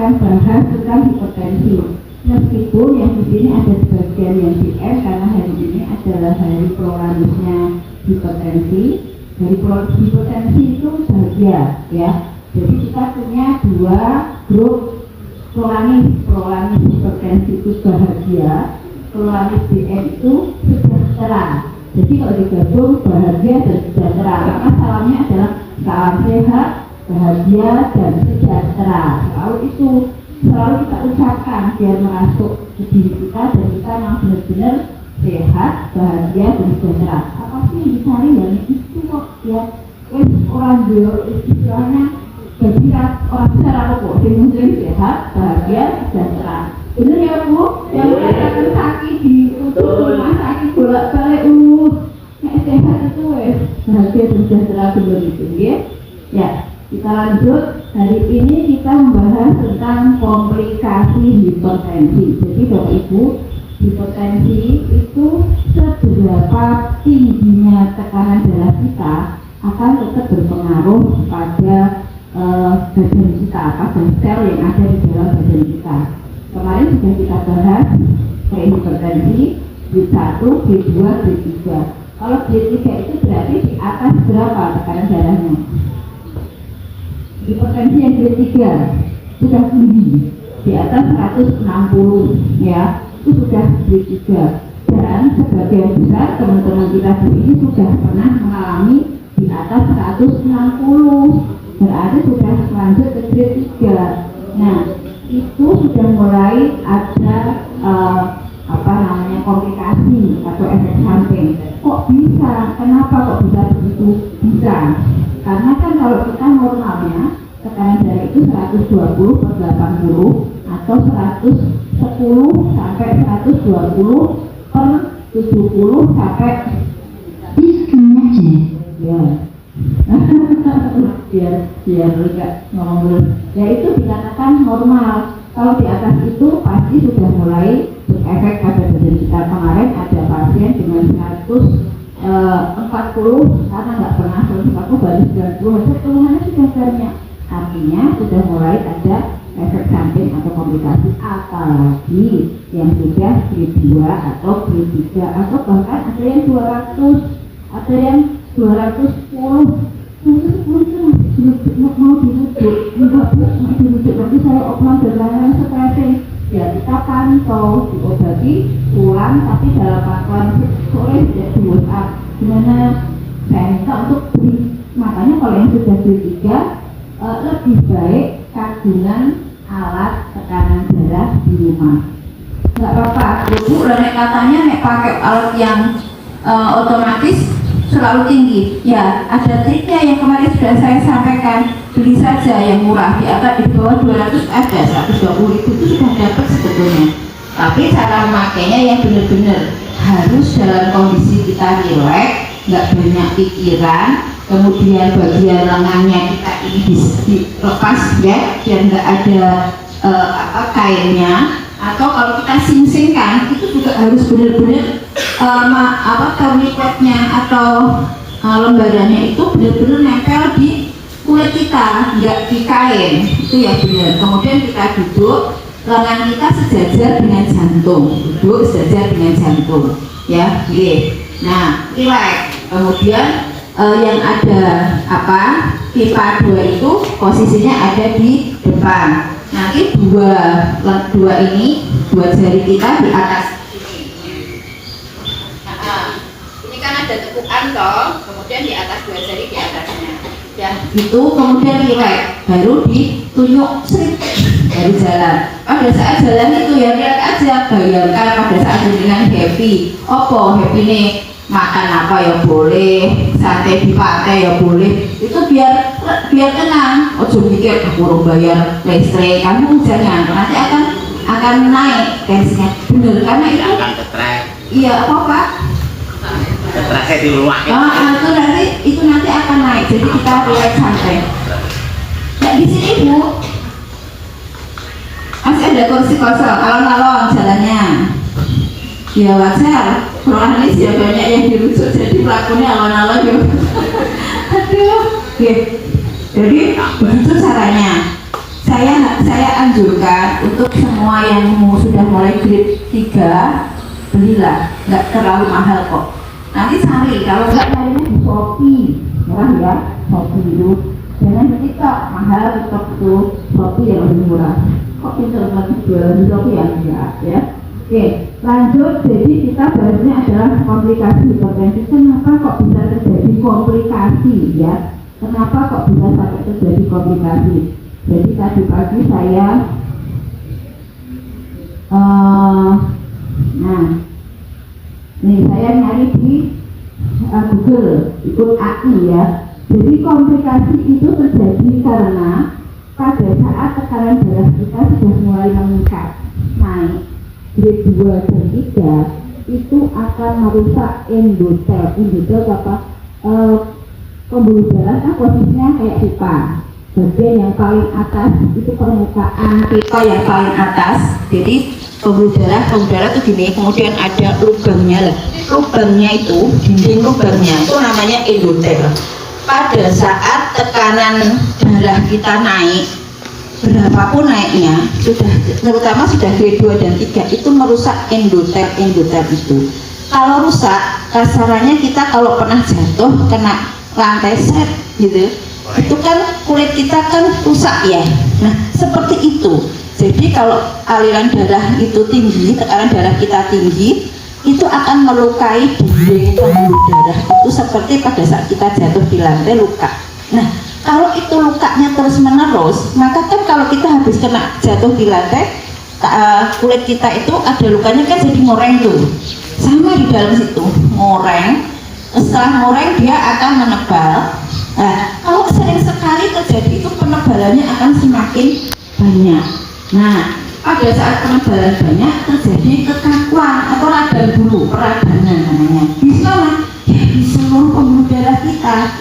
bahas tentang hipertensi. Meskipun yang di sini ada sebagian yang di S karena hari ini adalah hari pluralisnya hipertensi. Dari hipertensi itu bahagia, ya. Jadi kita punya dua grup pluralis hipertensi itu bahagia, pluralis BN itu sejahtera. Jadi kalau digabung bahagia dan sejahtera, maka salamnya adalah salam sehat, bahagia dan sejahtera. Selalu kita ucapkan biar masuk ke diri kita dan kita yang benar-benar sehat, bahagia dan sejahtera. Apa sih yang dicari ya? Itu kok ya, orang dia istilahnya bagi orang secara kok yang muslim sehat, bahagia, sejahtera. Benar ya Bu? Yang mengatakan sakit di rumah sakit bolak-balik sehat itu bahagia dan sejahtera benar itu ya. Ya, kita lanjut. Hari ini kita membahas tentang komplikasi hipertensi. Jadi Bapak Ibu, hipertensi itu seberapa tingginya tekanan darah kita akan tetap berpengaruh pada badan kita, pada sel yang ada di dalam badan kita. Kemarin sudah kita bahas prehipertensi B1, B2, B3. Kalau B3 itu berarti di atas berapa tekanan darahnya? Hipertensi yang B3 sudah tinggi, di atas 160 ya, itu sudah B3. Dan sebagian besar teman-teman kita di sini sudah pernah mengalami di atas 160, berarti sudah lanjut ke B3. Nah, itu sudah mulai ada komplikasi atau efek samping. Kok bisa? Kenapa kok bisa begitu? Bisa. Karena kan kalau kita normalnya tekanan darah itu 120/80 atau 110 sampai 120/70 sampai disconnected. Ya. biar enggak ngomong dulu. Ya itu dikatakan normal. Kalau di atas itu pasti sudah mulai berefek pada badan kita. Kemarin ada pasien dengan 140 karena nggak pernah 140 baru 90 hasil keluhannya sudah banyak, artinya sudah mulai ada efek samping atau komplikasi, apalagi yang sudah B2 atau B3 atau bahkan ada yang 200, ada yang 210 itu mau dirujuk, enggak mau dirujuk, nanti saya opnam dan lain-lain seperti ya kita pantau, diobati pulang, tapi dalam pantauan sore tidak di WhatsApp. Gimana saya minta untuk beri, makanya kalau yang sudah B3 lebih baik kagungan alat tekanan darah di rumah. Nggak apa-apa, Bu, katanya pakai alat yang otomatis selalu tinggi. Ya, ada triknya yang kemarin sudah saya sampaikan. Beli saja yang murah, di atas di bawah 200 ada 120.000 itu sudah dapat sebetulnya. Tapi cara memakainya yang benar-benar harus dalam kondisi kita rileks, nggak banyak pikiran, kemudian bagian lengannya kita ini dilepas ya, biar nggak ada kainnya. Atau kalau kita sing-singkan itu juga harus benar-benar termikatnya atau lembarannya itu benar-benar nempel di kulit kita, nggak di kain, itu ya benar. Kemudian kita duduk, lengan kita sejajar dengan jantung, duduk sejajar dengan jantung, ya, gini. Nah, relax. Kemudian yang ada pipa 2 itu posisinya ada di depan. Nanti dua jari kita di atas ini. Ini kan ada tekukan toh, kemudian di atas 2 jari di atasnya. Ya, itu kemudian rileks, baru ditunjuk sering baru jalan. Pada saat jalan itu ya rileks saja bayangkan pada saat dengan happy. Opo happy nih, makan apa ya boleh, sate di pantai ya boleh. Itu biar tenang. Ojo mikir aku bayar listrik, kamu jangan, nanti akan naik tensinya. Bener, karena itu akan ketrek. iya apa Pak? Ketreknya di luar. Itu nanti akan naik. Jadi kita relax santai. Nah di sini Bu masih ada kursi kosong, alon-alon jalannya. Ya wajar, orang ini ya banyak yang dirujuk, jadi pelakunya alon-alon ya. Aduh, ya. Jadi begitu caranya. Saya anjurkan untuk semua yang sudah mulai grade 3, belilah, nggak terlalu mahal kok. Nanti cari, kalau nggak carinya di Shopee, murah ya, Shopee itu. Jangan di TikTok, mahal TikTok itu, Shopee yang lebih murah. Kok pintar lagi jualan di Shopee ya? Oke, lanjut. Jadi kita bahasnya adalah komplikasi hipertensi. Kenapa kok bisa terjadi komplikasi ya? Kenapa kok bisa sampai terjadi komplikasi? Jadi tadi pagi saya saya nyari di Google, ikut AI ya. Jadi komplikasi itu terjadi karena pada saat tekanan darah kita sudah mulai meningkat, naik grade 2 dan 3, itu akan merusak endotel. Endotel apa? Pembuluh darah kan posisinya kayak pipa. Bagian yang paling atas itu permukaan pipa yang paling atas. Jadi pembuluh darah itu gini, kemudian ada lubangnya lah. Lubangnya itu, dinding lubangnya itu namanya endotel. Pada saat tekanan darah kita naik, berapapun naiknya, terutama sudah grade 2 dan 3, itu merusak endotel itu. Kalau rusak, kasarannya kita kalau pernah jatuh kena lantai set gitu, itu kan kulit kita kan rusak ya. Nah seperti itu. Jadi kalau aliran darah itu tinggi, tekanan darah kita tinggi, itu akan melukai dinding pembuluh darah itu seperti pada saat kita jatuh di lantai luka. Nah kalau itu lukanya terus menerus, maka kan kalau kita habis kena jatuh di lantai, kulit kita itu ada lukanya kan jadi ngoreng tuh, sama di dalam situ ngoreng. Setelah ngoreng dia akan menebal. Nah kalau sering sekali terjadi itu penebalannya akan semakin banyak. Nah pada saat penebalan banyak terjadi kekakuan atau radang bulu, peradangan namanya. Bisa ya di seluruh pembuluh darah kita.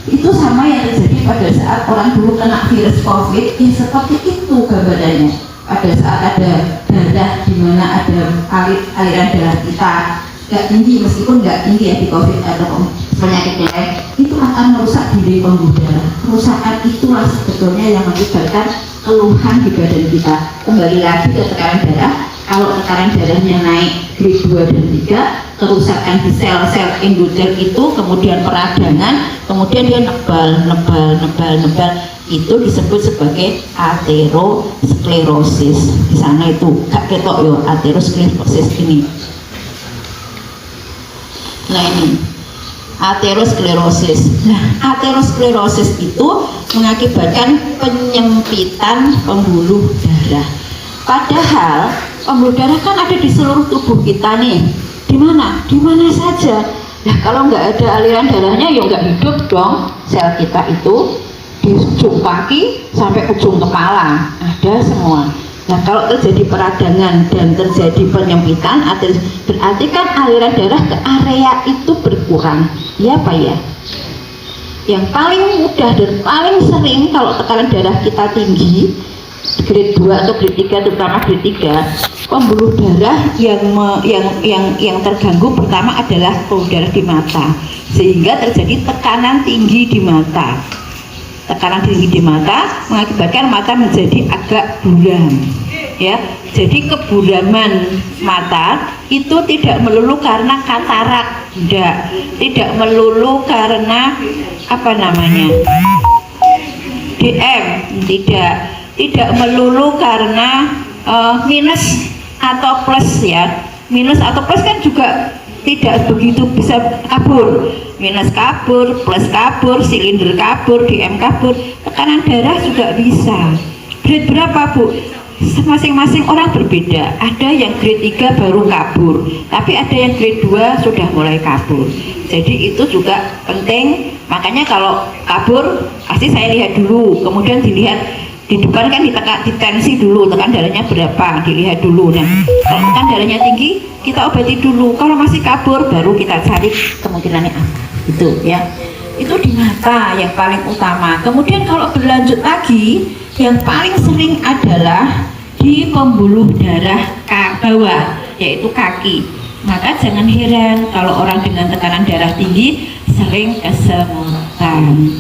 Itu sama yang terjadi pada saat orang dulu kena virus COVID, ya seperti itu gambarannya. Pada saat ada darah di mana ada aliran darah kita nggak tinggi, meskipun nggak tinggi ya di COVID atau penyakit lain, itu akan merusak dinding pembuluh darah. Kerusakan itulah sebetulnya yang menyebabkan keluhan di badan kita. Kembali lagi ke tekanan darah. Kalau tekanan darahnya naik grade 2 dan 3, kerusakan di sel-sel endotel itu, kemudian peradangan, kemudian dia nebal, itu disebut sebagai aterosklerosis. Di sana itu gak ketok yo aterosklerosis ini. Nah ini aterosklerosis. Nah aterosklerosis itu mengakibatkan penyempitan pembuluh darah. Padahal pembuluh darah kan ada di seluruh tubuh kita nih. Di mana saja. Nah kalau nggak ada aliran darahnya ya nggak hidup dong. Sel kita itu di ujung kaki sampai ujung kepala ada semua. Nah kalau terjadi peradangan dan terjadi penyempitan, berarti kan aliran darah ke area itu berkurang. Ya apa ya? Yang paling mudah dan paling sering kalau tekanan darah kita tinggi, grade 2 atau grade 3, terutama grade 3, pembuluh darah yang terganggu pertama adalah pembuluh darah di mata, sehingga terjadi tekanan tinggi di mata. Tekanan tinggi di mata mengakibatkan mata menjadi agak buram ya. Jadi keburaman mata itu tidak melulu karena katarak, tidak melulu karena apa namanya DM, tidak melulu karena minus atau plus ya. Minus atau plus kan juga tidak begitu bisa kabur. Minus kabur, plus kabur, silinder kabur, DM kabur. Tekanan darah juga bisa. Grade berapa Bu? masing-masing orang berbeda. Ada yang grade 3 baru kabur, tapi ada yang grade 2 sudah mulai kabur. Jadi itu juga penting. Makanya kalau kabur pasti saya lihat dulu, kemudian dilihat di depan kan ditensi dulu, tekan darahnya berapa, dilihat dulu. Nah, kalau tekan darahnya tinggi, kita obati dulu. Kalau masih kabur, baru kita cari kemungkinannya apa. Itu ya. Itu di mata yang paling utama. Kemudian kalau berlanjut lagi, yang paling sering adalah di pembuluh darah bawah, yaitu kaki. Maka jangan heran kalau orang dengan tekanan darah tinggi sering kesemutan.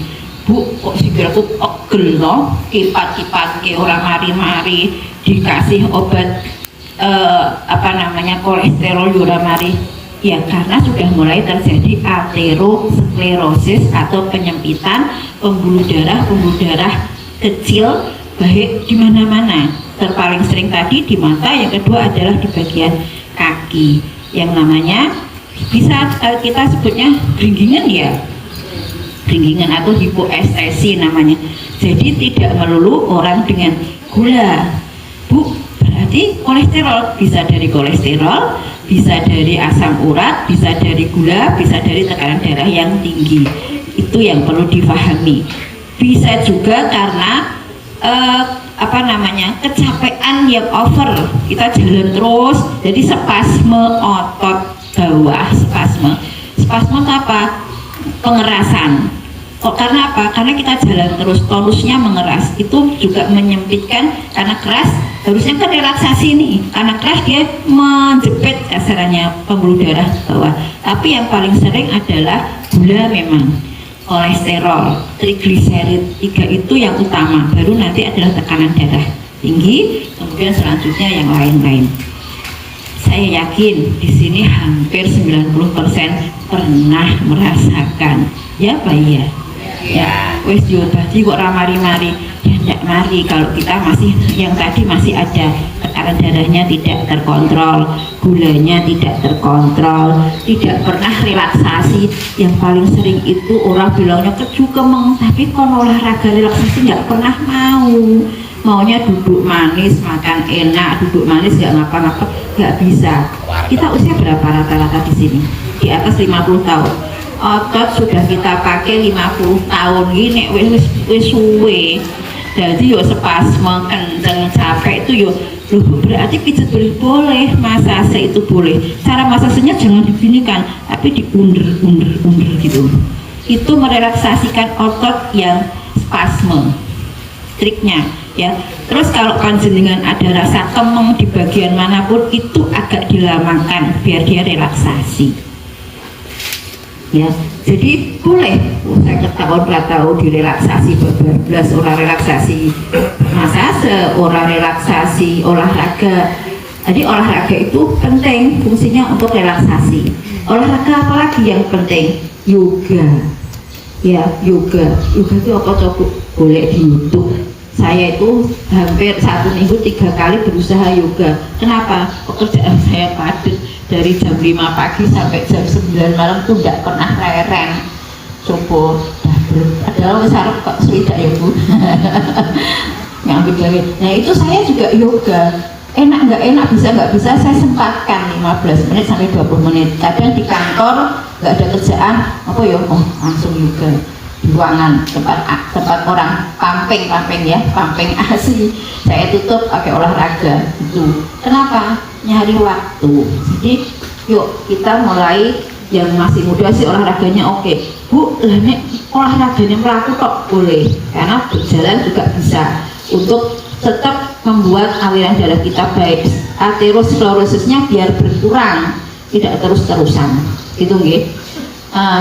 Bu, kok sikilku pegel no, kipat-kipat ke orang mari-mari dikasih obat kolesterol ora mari. Ya karena sudah mulai terjadi aterosklerosis atau penyempitan pembuluh darah kecil baik di mana-mana. Terpaling sering tadi di mata, yang kedua adalah di bagian kaki yang namanya bisa kita sebutnya gringgingan ya. Gringgingan atau hipoestesi namanya. Jadi tidak melulu orang dengan gula. Bu, berarti kolesterol bisa dari kolesterol, bisa dari asam urat, bisa dari gula, bisa dari tekanan darah yang tinggi. Itu yang perlu difahami. Bisa juga karena kecapean yang over, kita jalan terus, jadi spasme otot bawah, spasme itu apa? Pengerasan. Karena apa? Karena kita jalan terus, tonusnya mengeras, itu juga menyempitkan. Karena keras, harusnya kan relaksasi nih, karena keras dia menjepit kasarannya pembuluh darah bawah. Tapi yang paling sering adalah gula memang, kolesterol, trigliserid, 3 itu yang utama, baru nanti adalah tekanan darah tinggi, kemudian selanjutnya yang lain-lain. Saya yakin di sini hampir 90% pernah merasakan, ya Pak ya. Ya, wes diobati kok ramari-mari, ya tidak mari kalau kita masih yang tadi masih ada tekanan darahnya tidak terkontrol, gulanya tidak terkontrol, tidak pernah relaksasi. Yang paling sering itu orang bilangnya keju kemeng, tapi kalau olahraga relaksasi nggak pernah maunya duduk manis, makan enak, duduk manis nggak ngapa-ngapa, nggak bisa. Kita usia berapa rata-rata di sini? Di atas 50 tahun. Otot sudah kita pakai 50 tahun gini, wis suwe. Jadi yo spasme kenceng, capek itu yo berarti pijat boleh, masase itu boleh. Cara masasenya jangan diginikan, tapi diundur gitu. Itu merelaksasikan otot yang spasme. Triknya ya. Terus kalau panjenengan ada rasa kemeng di bagian manapun, itu agak dilamakan biar dia relaksasi. Ya, jadi boleh. Saya ketahuan tahu direlaksasi beberapa orang relaksasi massage, orang relaksasi olahraga. Jadi olahraga itu penting, fungsinya untuk relaksasi. Olahraga apalagi yang penting? Yoga. Ya, yoga itu apa coba boleh di YouTube. Saya itu hampir 1 minggu 3 kali berusaha yoga. Kenapa? Pekerjaan saya padat, dari jam 5 pagi sampai jam 9 malam tuh tidak pernah lereng. Coba padahal wis arep kok swidak ya Bu. Ngambil lagi. Nah itu saya juga yoga. Enak nggak enak, bisa nggak bisa, saya sempatkan 15 menit sampai 20 menit. Kadang di kantor nggak ada kerjaan, apa ya, langsung yoga di ruangan tempat orang pumping ASI. Saya tutup pakai olahraga itu. Kenapa? Nyari waktu. Jadi yuk kita mulai, yang masih muda sih olahraganya oke. Bu, nek olahraganya melaku kok boleh, karena berjalan juga bisa untuk tetap membuat aliran darah kita baik, aterosklerosisnya biar berkurang, tidak terus-terusan gitu nggih.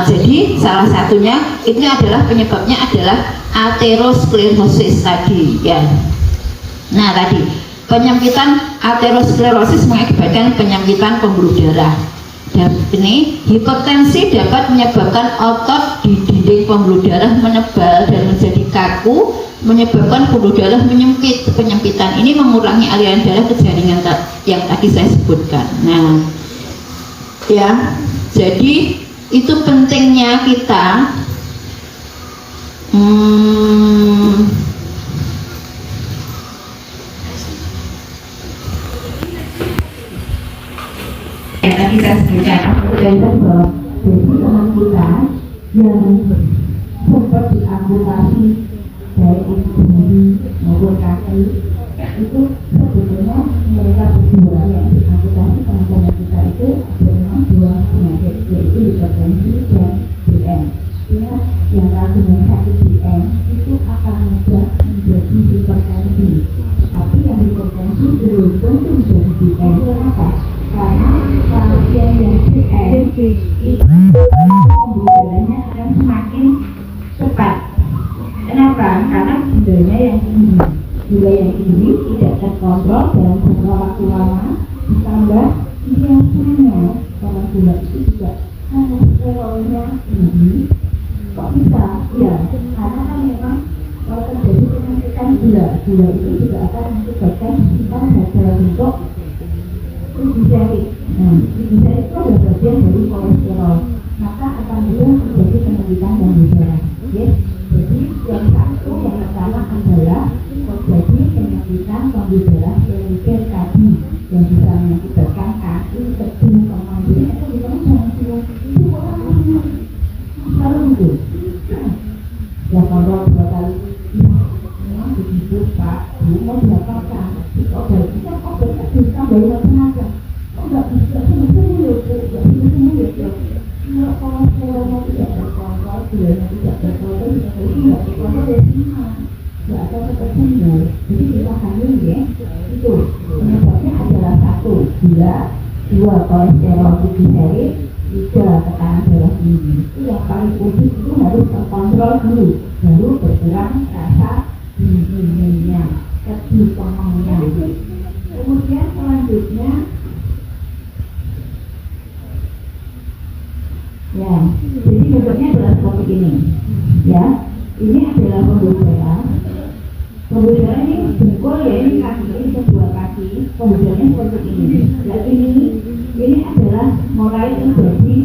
Jadi salah satunya itu adalah penyebabnya adalah aterosklerosis tadi ya. Nah tadi penyempitan aterosklerosis mengakibatkan penyempitan pembuluh darah. Dan ini hipertensi dapat menyebabkan otot di dinding pembuluh darah menebal dan menjadi kaku, menyebabkan pembuluh darah menyempit. Penyempitan ini mengurangi aliran darah ke jaringan yang tadi saya sebutkan. Nah, ya, jadi itu pentingnya kita saya sebutkan. dan bahwa jadi teman kita yang sempat diamputasi baik itu jari maupun kaki itu sebetulnya mereka berdua yang diamputasi teman-teman kita itu ada memang dua penyakit yaitu hipertensi dan DM. Ya, yang langsung yang sakit DM itu akan mudah menjadi hipertensi. Tapi yang hipertensi belum tentu menjadi DM. Kenapa? Karena pasien yang DM itu gejalanya akan semakin cepat. Kenapa? Karena gulanya yang tinggi. Gula yang tinggi tidak terkontrol dalam jangka waktu lama, ditambah biasanya kalau gula itu juga kolesterolnya tinggi. Kok bisa? Ya, karena kan memang kalau terjadi penyakit gula itu juga akan menyebabkan kita dalam bentuk triglycerid. Nah, triglycerid itu adalah bagian dari kolesterol. Maka akan juga terjadi penyempitan dan darah. Yes. Jadi yang satu yang pertama adalah terjadi penyempitan pembuluh darah selikel tadi yang bisa mengakibatkan kaki, kecil, kemang. Jadi itu bisa jangan itu orang selalu itu. Ya kalau dua kali memang begitu Pak, mau diapakan? Obat kita obatnya bisa bayar tenaga. Enggak bisa sembuh ya. Kalau kolesterolnya tidak terkontrol, gulanya tidak terkontrol, itu tidak terkontrol dari mana? Tidak ada ketersembuh. Jadi kita hamil ya, itu penyebabnya adalah satu gula, dua kolesterol triglycerid, tiga tekanan darah tinggi. Itu yang paling utama itu harus terkontrol dulu, baru berkurang rasa dinginnya, kemangnya. Kemudian selanjutnya ya, jadi bentuknya adalah seperti ini. Ya, ini adalah pembuluh darah. Pembuluh darah ini dengkul ya, ini kaki, ini kedua kaki. Pembuluh darahnya seperti ini. Dan ini adalah mulai terjadi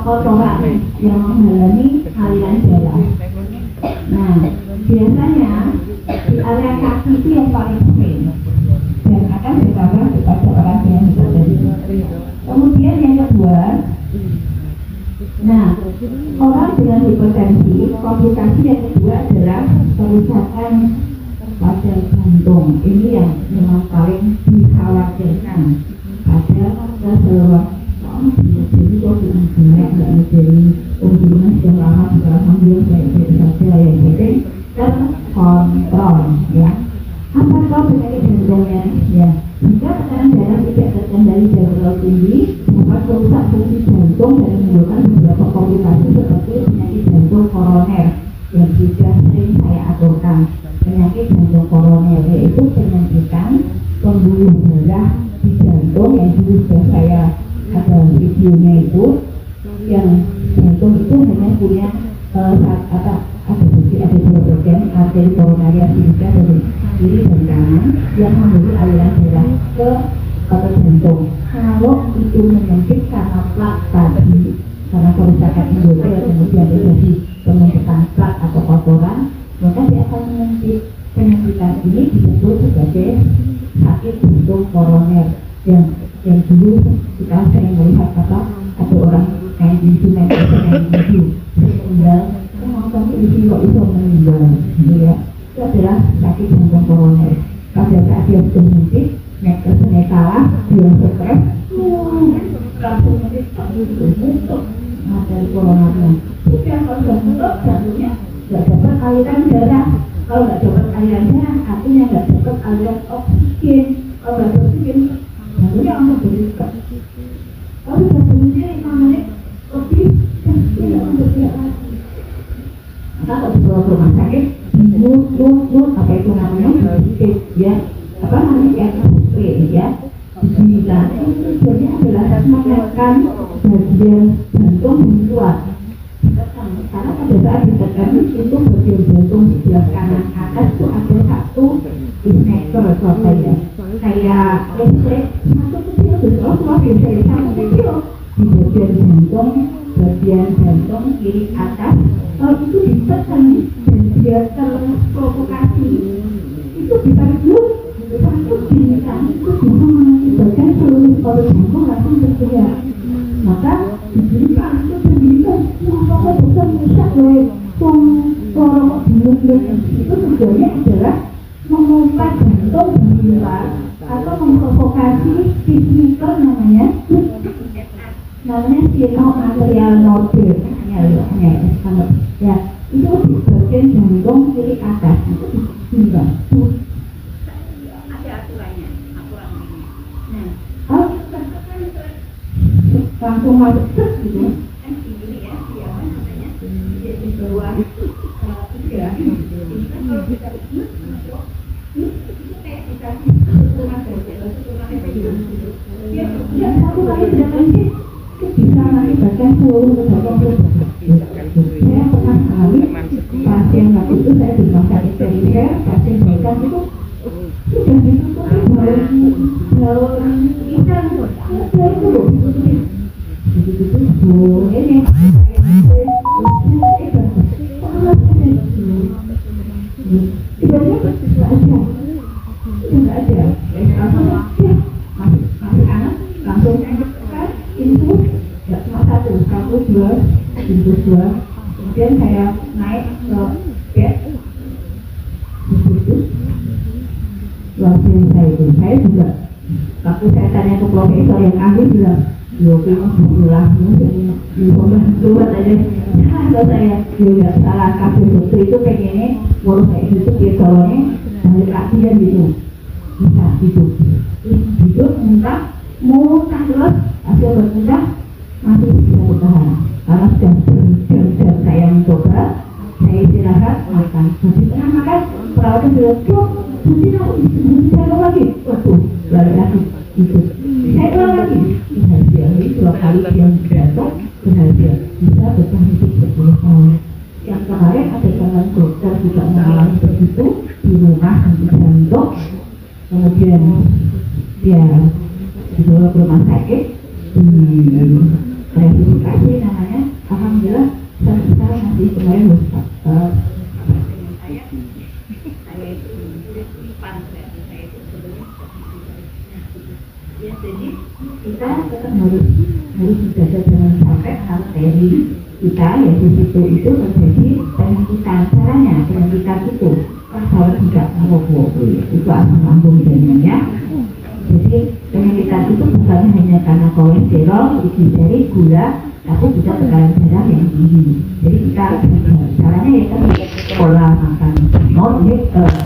kotoran yang menghalangi aliran darah. Nah, biasanya di area kaki itu yang paling sering dan akan bertambah kepada orang yang hipertensi. Kemudian yang kedua, nah orang dengan hipertensi, komplikasi yang kedua adalah kerusakan pada jantung. Ini yang memang paling dikhawatirkan pada seseorang. Jadi kalau kita nggak menjadi hubungan yang lama setelah hamil baik-baik saja yang penting terkontrol ya. Apa kau penyakit jantungnya? Ya, jika tekanan darah tidak terkendali dan terlalu tinggi, dapat merusak fungsi jantung dan menimbulkan beberapa komplikasi seperti penyakit jantung koroner yang sudah sering saya aturkan. Penyakit jantung koroner yaitu penyempitan pembuluh darah di jantung yang dulu sudah saya ada videonya itu, yang jantung itu hanya punya ada dua bagian, arteri koronaria sehingga dari kiri dan kanan yang memberi aliran darah ke jantung. Kalau itu menyempit karena plak tadi, karena kerusakan endotel kemudian terjadi pembentukan plak atau kotoran, maka dia akan menyempit. Penyempitan ini disebut sebagai sakit jantung koroner yang dulu kita sering melihat ada orang kayak di sungai yang meninggal, nonton TV kok bisa meninggal, gitu ya. Itu adalah sakit jantung koroner. Pada saat dia sudah sempit, nekesnya kalah, dia stres, langsung untuk dari koronernya. Sudah kalau sudah tutup jantungnya nggak dapat aliran darah. Kalau nggak dapat aliran darah, artinya nggak dapat aliran oksigen. Kalau nggak dapat oksigen, jantungnya langsung berdetak. Kalau sudah berhenti 5 menit lebih, jantungnya langsung bergerak lagi. Maka kalau dibawa ke rumah sakit, apa itu namanya? Ya, apa namanya? Ya, dibilang itu tujuannya adalah menekan bagian jantung yang kuat. Karena pada saat ditekan itu bagian jantung di sebelah kanan atas itu ada satu connector kayak listrik satu kecil terus biasanya sama kecil di bagian jantung kiri atas. Kalau itu ditekan dan dia terprovokasi itu bisa itu bintang itu bisa mengakibatkan seluruh otot jantung langsung bergerak. Maka diberikan itu pendidikan apa bisa merusak oleh orang bingung itu tujuannya adalah memompa jantung dari luar atau memprovokasi pacemaker namanya material node ya itu di bagian jantung kiri atas itu dibantu ada aturannya langsung masuk gitu kan ini ya siapa namanya di bawah ya kalau kita ya satu kali tidak bisa mengakibatkan seluruh kegiatan saya pernah kali pasien waktu itu saya di rumah sakit perifer pasien berikan itu sudah ditutup baru kita itu kemudian saya naik ke bed pasien saya juga waktu saya tanya ke profesor yang ahli bilang keluar aja kalau saya juga salah kasus dokter itu pengennya baru saya hidup dia tolongnya sambil kasihan gitu bisa hidup muntah terus hasil bermuntah masih bisa bertahan karena sudah jam saya mencoba saya istirahat makan masih tengah makan perawatnya bilang saya ulang lagi waduh balik lagi hidup saya ulang lagi berhasil ini 2 kali yang jatuh berhasil bisa bertahan hidup 10 tahun yang kemarin ada teman dokter juga mengalami begitu di rumah anti jantung kemudian dia dibawa ke rumah sakit rehabilitasi namanya alhamdulillah sekarang masih kemarin ya jadi kita tetap harus dijaga jangan sampai hal dari kita yaitu itu terjadi penyempitan caranya penyempitan itu kalau tidak mau itu asam lambung jaringannya. Jadi penyempitan itu bukan hanya karena kolesterol, triglycerid, gula, tapi juga tekanan darah yang tinggi. Jadi kita caranya ya kan pola makan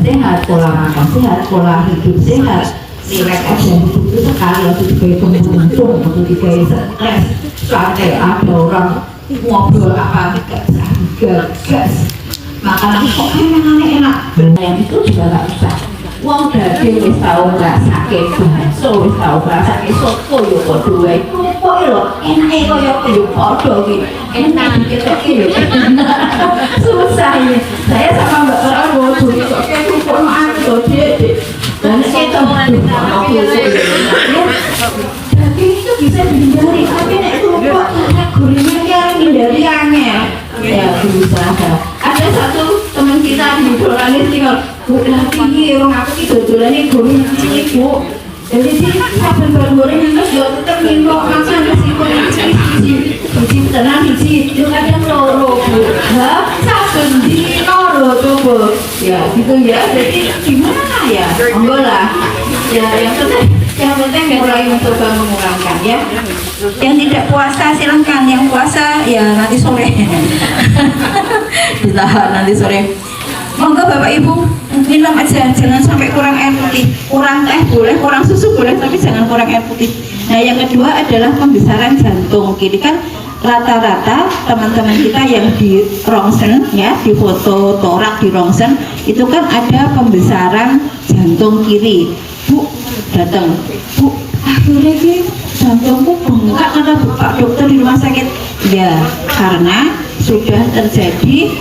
sehat, pola makan sehat, pola hidup sehat. Relax aja itu sekali waktu dikai kemudian waktu dikai stres sampai ada orang ngobrol apa gas makanan kok enak yang itu juga gak usah uang daging wis tau ngrasake bakso wis tau ngrasake soto yo padha wae kok lho enake koyo yo padha iki enak diketoke yo susah ini saya sama Mbak Prabowo duit kok kumpul anu Dek dan kita daging itu bisa dihindari tapi nek kerupuk gorengnya yang hindari angel ya berusaha ada satu teman kita di Dolanis tinggal bu tinggi orang aku itu dolannya goreng ini bu jadi sih sampai goreng yang juga tetap minum makan resiko biji tenang biji itu kadang loro bu saben di loro coba ya gitu ya jadi gimana ya enggak lah ya yang penting mulai mencoba mengurangkan ya yang tidak puasa silahkan yang puasa ya nanti sore ditahan nanti sore monggo Bapak Ibu minum aja jangan sampai kurang air putih kurang teh boleh kurang susu boleh tapi jangan kurang air putih. Nah yang kedua adalah pembesaran jantung kiri kan rata-rata teman-teman kita yang di rongsen ya di foto torak di rongsen itu kan ada pembesaran jantung kiri. Bu datang bu akhirnya ini jantungku bengkak kata Pak dokter di rumah sakit ya karena sudah terjadi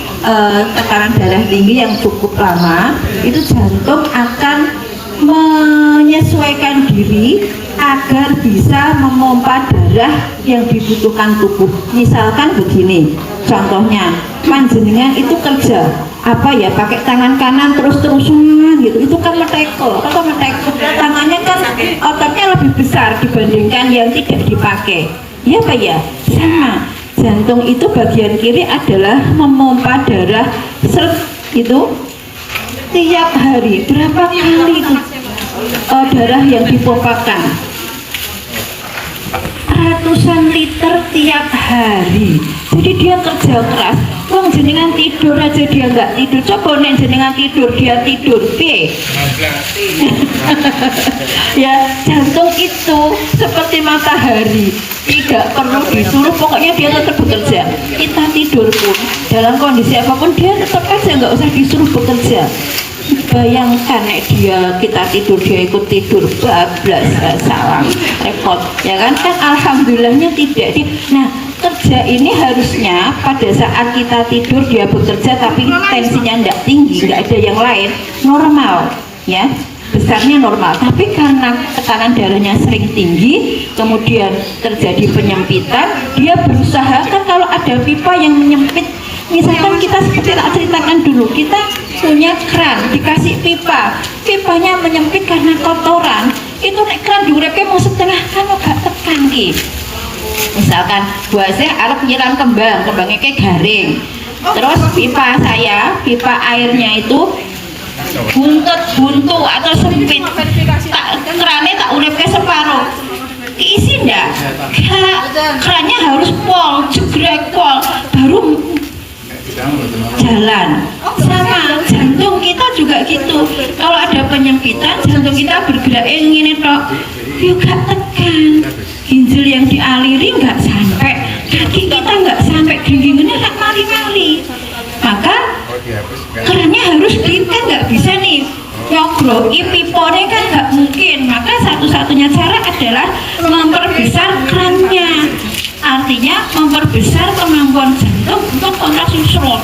tekanan darah tinggi yang cukup lama itu jantung akan menyesuaikan diri agar bisa memompa darah yang dibutuhkan tubuh. Misalkan begini contohnya panjenengan itu kerja apa ya pakai tangan kanan terus-terusan gitu itu kan meteko atau meteko tangannya kan ototnya lebih besar dibandingkan yang tidak dipakai. Ya Pak ya, sama. Jantung itu bagian kiri adalah memompa darah itu tiap hari. Berapa kali itu darah yang dipompakan? Ratusan liter tiap hari. Jadi dia kerja keras. Wong jenengan tidur aja dia nggak tidur. Coba nek jenengan tidur dia tidur. Piye? Ya, jantung itu seperti matahari, tidak perlu disuruh, pokoknya dia tetap bekerja. Kita tidur pun dalam kondisi apapun dia tetap aja nggak usah disuruh bekerja. Bayangkan kita tidur dia ikut tidur, bablas, salam, repot, ya kan? Kan alhamdulillahnya tidak. Nah, kerja ini harusnya pada saat kita tidur dia bekerja tapi tensinya tidak tinggi, nggak ada yang lain, normal, ya, besarnya normal. Tapi karena tekanan darahnya sering tinggi, kemudian terjadi penyempitan, dia berusaha, kan kalau ada pipa yang menyempit, misalkan kita seperti tak ceritakan dulu, kita punya keran, dikasih pipa, pipanya menyempit karena kotoran, itu nek keran diurepke mau setengah kan gak tekan ki. Misalkan buasnya arep nyiram kembangnya kayak garing, terus pipa saya, pipa airnya itu buntu atau sempit, kerannya tak urepke separuh, keisi ndak? Kerannya harus pol, jegrek pol, baru jalan. Sama jantung kita juga gitu, kalau ada penyempitan jantung kita bergerak ini tok juga tekan, ginjal yang dialiri nggak sampai, kaki kita nggak sampai, genggingannya tak mari-mari, maka kerannya harus kan nggak bisa nih nyogroki pipone kan nggak mungkin, maka satu-satunya cara adalah memperbesar kerannya. Artinya memperbesar kemampuan jantung untuk kontraksi serot.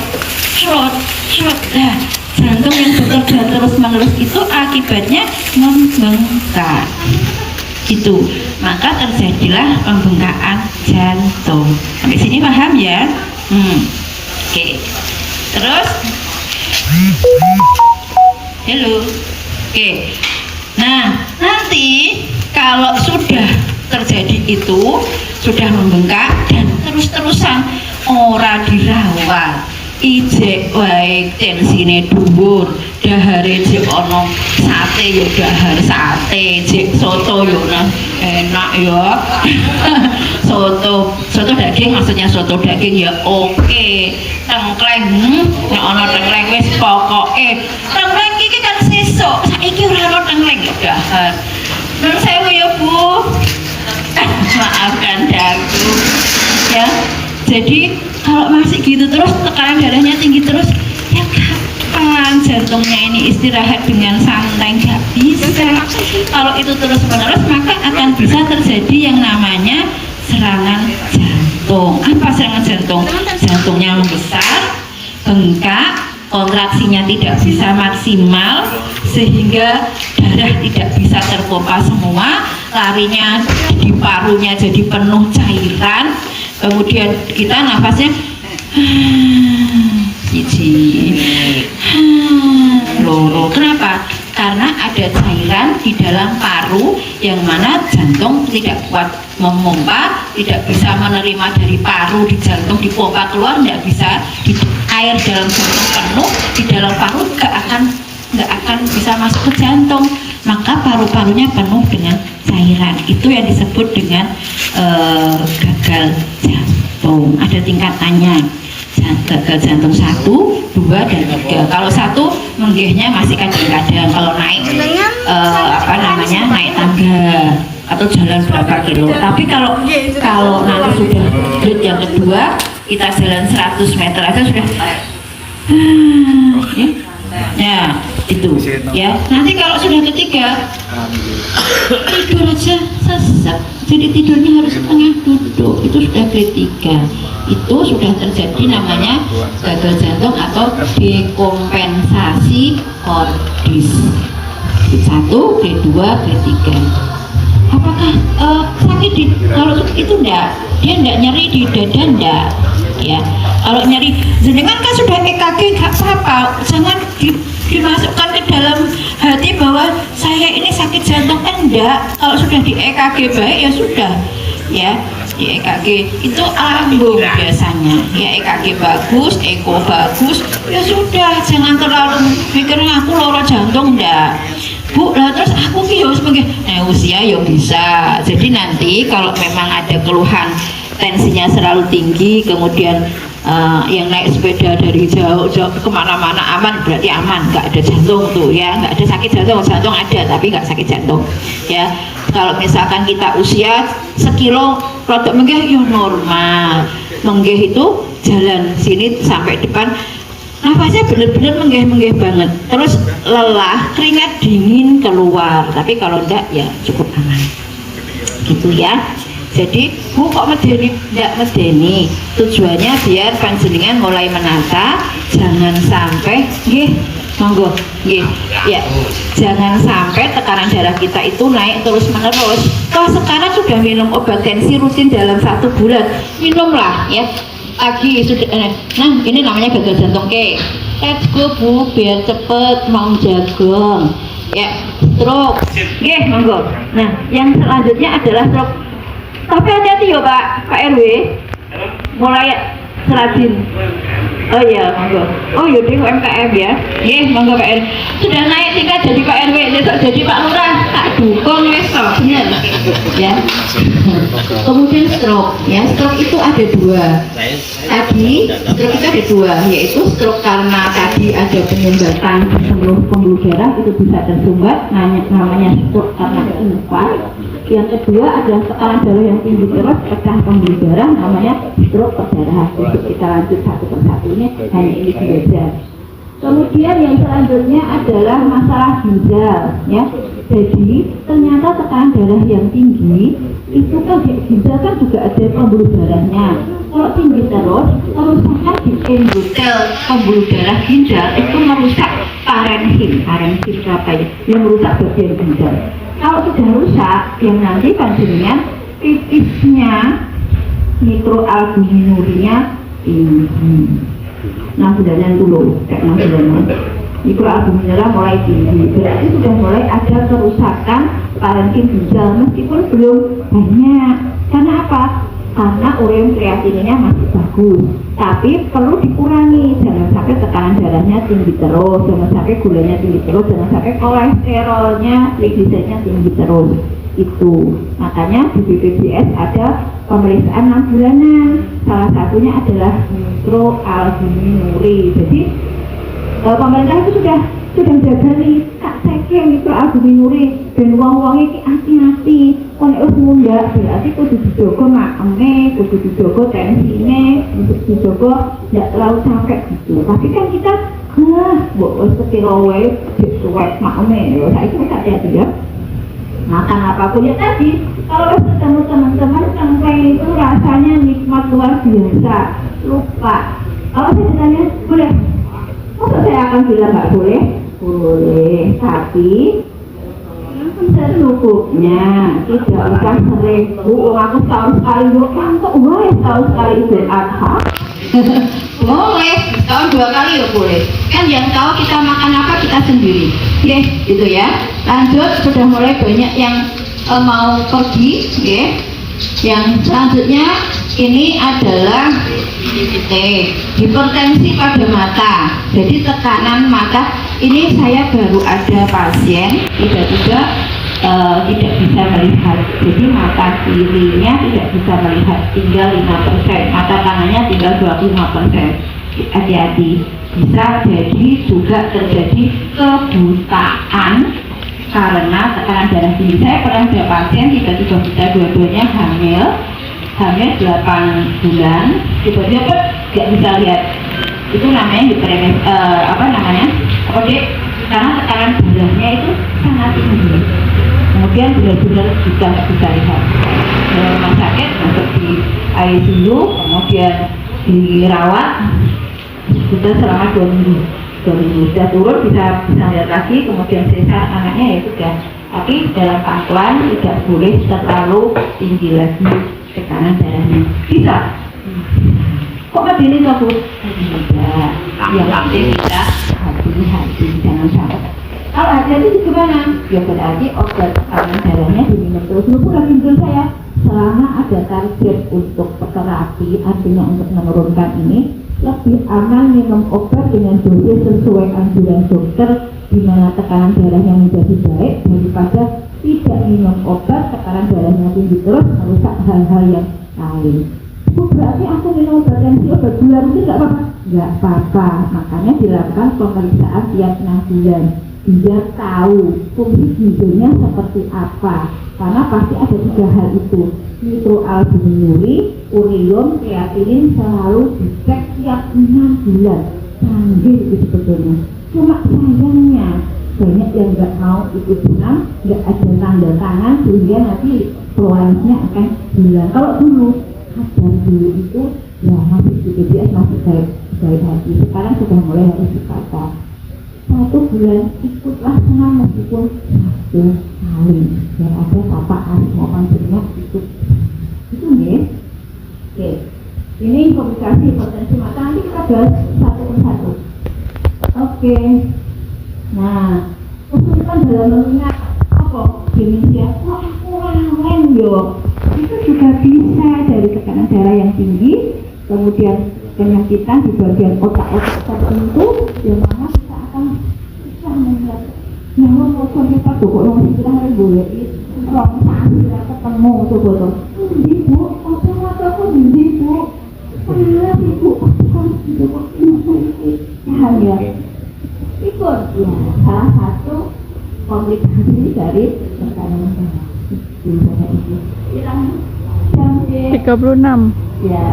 Nah, jantung yang bekerja terus-menerus itu akibatnya membengkak. Itu, maka terjadilah pembengkakan jantung. Sampai sini paham ya? Oke. Terus, halo. Oke. Nah, nanti kalau sudah terjadi itu, sudah membengkak dan terus-terusan ora dirawat, ijek wae tensine dhuwur, dahare jek ono sate ya dahar sate, jek soto yo enak ya. soto daging, maksudnya soto daging ya oke. Tengkleng nek ono tengkleng wis pokoke tengkleng iki kan sesuk, saiki ora ono tengkleng ya dahar. Nun sewu ya Bu. Maafkan daku ya. Jadi kalau masih gitu terus, tekanan darahnya tinggi terus, ya kapan jantungnya ini istirahat dengan santai? Nggak bisa. Kalau itu terus menerus maka akan bisa terjadi yang namanya serangan jantung. Apa serangan jantung? Jantungnya membesar, bengkak, kontraksinya tidak bisa maksimal sehingga darah tidak bisa terpompa semua, larinya di parunya jadi penuh cairan, kemudian kita nafasnya loro. Kenapa? Karena ada cairan di dalam paru yang mana jantung tidak kuat memompa, tidak bisa menerima dari paru di jantung dipompa keluar, tidak bisa, air dalam jantung penuh, di dalam paru nggak akan bisa masuk ke jantung, maka paru-parunya penuh dengan cairan. Itu yang disebut dengan gagal jantung. Ada tingkatannya, gagal jantung 1, 2, dan 3. Kalau 1 menggehnya masih kadang-kadang, kalau naik naik tangga atau jalan berapa kilo. Tapi kalau nanti sudah grade yang kedua, kita jalan 100 meter aja sudah ya itu ya. Nanti kalau sudah ketiga tidur aja sesak, jadi tidurnya harus setengah duduk, itu sudah grade 3. Itu sudah terjadi namanya gagal jantung atau dekompensasi kordis. Grade 1, grade 2, grade 3. Apakah sakit kalau itu enggak, dia enggak nyeri di dada enggak ya. Kalau nyeri jenengan kan sudah EKG nggak apa-apa, jangan dimasukkan ke dalam hati bahwa saya ini sakit jantung, enggak. Kalau sudah di EKG baik ya sudah, ya di EKG itu lambung biasanya, ya EKG bagus, eko bagus, ya sudah, jangan terlalu mikirnya aku loro jantung, enggak. Bu, lah terus aku ki yo sebagai usia yo bisa. Jadi nanti kalau memang ada keluhan tensinya selalu tinggi, kemudian yang naik sepeda dari jauh kemana-mana aman, berarti aman, nggak ada jantung tuh ya, nggak ada sakit jantung, jantung ada tapi nggak sakit jantung ya. Kalau misalkan kita usia sekilo produk menggeh yo normal, menggeh itu jalan sini sampai depan nafasnya bener-bener menggeh-menggeh banget, terus lelah, keringat dingin keluar, tapi kalau enggak ya cukup aman gitu ya. Jadi Bu kok medeni, enggak medeni, tujuannya biar panjenengan mulai menata, jangan sampai nggih monggo nggih ya, jangan sampai tekanan darah kita itu naik terus menerus. Toh sekarang sudah minum obat tensi rutin dalam 1 bulan, minumlah ya pagi sudah. Nah ini namanya gagal jantung ke, let's go Bu biar cepet mau jagung ya. Stroke nggih monggo. Nah yang selanjutnya adalah stroke, tapi hati-hati ya Pak RW, mulai serajin. Oh iya monggo. Oh yaudah UMKM ya. Nggih monggo Pak RW. Sudah naik tingkat jadi Pak RW, besok jadi Pak Lurah, tak dukung wis to, bener. Ya. Kemudian stroke ya. Stroke itu ada 2. Tadi stroke itu ada 2, yaitu stroke karena tadi ada penyumbatan di seluruh pembuluh darah, itu bisa tersumbat, namanya stroke karena infark. Yang kedua adalah tekanan darah yang tinggi terus pecah pembuluh darah, namanya stroke perdarahan. Untuk kita lanjut satu persatu, ini hanya ini saja. Kemudian yang selanjutnya adalah masalah ginjal ya. Jadi ternyata tekanan darah yang tinggi itu kan di ginjal kan juga ada pembuluh darahnya. Kalau tinggi terus, kerusakan di endotel pembuluh darah ginjal itu merusak parenkim apa ya? Yang merusak bagian ginjal. Kalau sudah rusak, yang nanti panjenengan pipisnya mikroalbuminurinya tinggi. 6 bulanan dulu, kayak 6 bulanan. Mikroalbuminura mulai tinggi, berarti sudah mulai ada kerusakan parenkim ginjal meskipun belum banyak. Karena apa? Karena ureum kreatininnya masih bagus, tapi perlu dikurangi. Jangan sampai tekanan darahnya tinggi terus, jangan sampai gulanya tinggi terus, jangan sampai kolesterolnya, trigliseridnya tinggi terus. Itu makanya di BPJS ada pemeriksaan 6 bulanan. Salah satunya adalah mikroalbuminuri. Jadi pemerintah itu sudah jaga nih kak seke mikroalbuminuri dan wong-wong iki hati-hati. Kon wis mundhak berarti kudu dijogo makeme, kudu dijogo tensine, untuk dijogo nggak terlalu sampai gitu. Tapi kan kita mbok wis kepiro wae disuwek makeme lho, saiki wis hati-hati ya. Makan apapun ya tadi, kalau ketemu teman-teman sampai itu rasanya nikmat luar biasa, lupa. Kalau saya ditanya boleh, masa saya akan bilang nggak boleh? Boleh, tapi secukupnya, tidak usah sering. Aku setahun sekali yuk, kok boleh setahun sekali Idul Adha? Boleh, tahun 2 kali ya boleh. Kan yang tahu kita makan apa kita sendiri. Oke, gitu ya. Lanjut, sudah mulai banyak yang mau pergi, oke. Yang selanjutnya ini adalah hipertensi pada mata. Jadi tekanan mata. Ini saya baru ada pasien tiba-tiba tidak bisa melihat. Jadi mata kirinya tidak bisa melihat, tinggal 5%. Mata kanannya tinggal 25%. Hati-hati, bisa jadi juga terjadi kebutaan karena tekanan darah tinggi. Saya pernah ada pasien tiba-tiba kita dua-duanya hamil 8 bulan, tiba-tiba nggak bisa lihat. Itu namanya hiperemes, karena tekanan darahnya itu sangat tinggi. Kemudian benar-benar juga nggak bisa lihat. Rumah sakit masuk di ICU, kemudian dirawat sudah selama 2 minggu. Sudah turun bisa lihat lagi, kemudian sesar anaknya ya sudah. Tapi dalam pantauan tidak boleh terlalu tinggi lagi tekanan darahnya. Bisa. Kok begini toh Bu? Tidak. Yang penting kita hati-hati, jangan sampai. Kalau hati-hati gimana? Ya berarti obat tekanan darahnya diminum terus. Dulu lagi menurut saya selama ada target untuk terapi, artinya untuk menurunkan ini, lebih aman minum obat dengan dosis sesuai anjuran dokter di mana tekanan darahnya menjadi baik daripada tidak minum obat tekanan darahnya tinggi terus merusak hal-hal yang lain. Itu berarti aku minum obat tensi, obat gula itu nggak apa-apa? Nggak apa-apa. Makanya dilakukan pemeriksaan tiap 6 bulan biar tahu fungsi ginjalnya seperti apa. Karena pasti ada 3 hal itu: nitroalbuminuri, ureum, kreatinin selalu dicek tiap 6 bulan. Canggih itu sebetulnya. Cuma sayangnya banyak yang nggak mau ikut senam, nggak ada tanda tangan sehingga nanti keluarnya akan hilang. Kalau dulu dulu itu ya masih di BPJS masih baik hati. Sekarang sudah mulai harus dikata 1 bulan ikutlah senam meskipun 1 kali biar ada papaan maupun banyak ikut itu nih. Oke, ini komplikasi potensi mata nanti kita bahas satu persatu. Oke, nah kesulitan dalam mengingat apa demensia, kok aku rawan yo, itu juga bisa dari tekanan darah yang tinggi, kemudian penyakitan di bagian otak-otak tertentu yang mana kita akan bisa melihat namun maupun kita pokoknya masih kita harus boleh ruang saat kita ketemu coba ibu, apa mataku ibu salah ibu, harus ibu paham ya ikut ya salah satu komplikasi dari tekanan darah itu hilang jam 36. ya,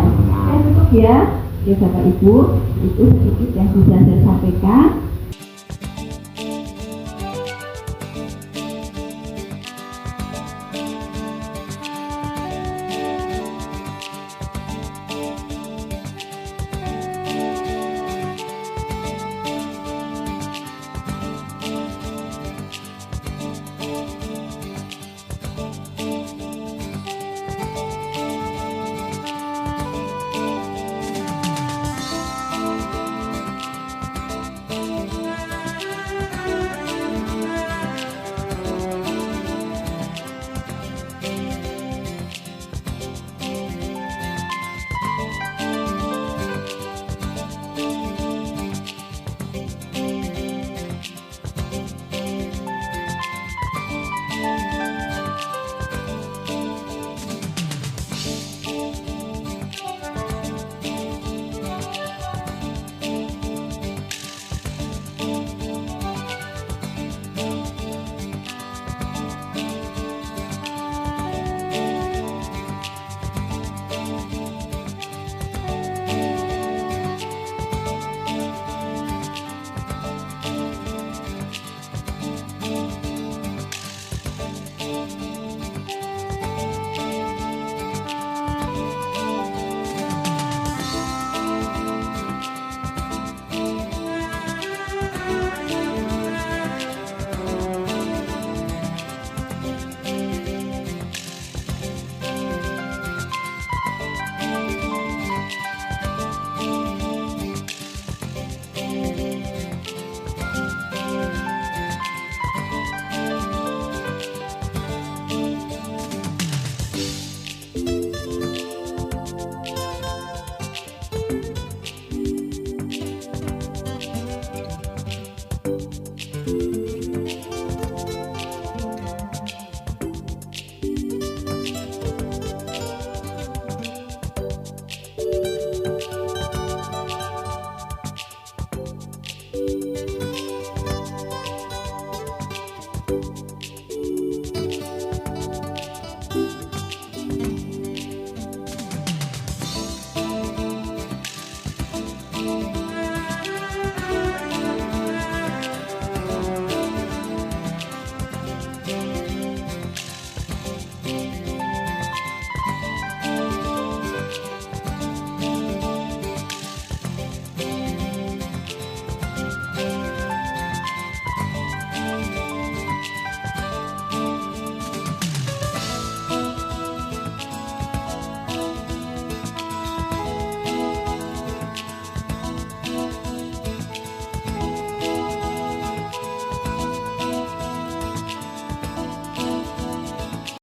cukup ya, Bapak Ibu, itu sedikit yang bisa saya sampaikan.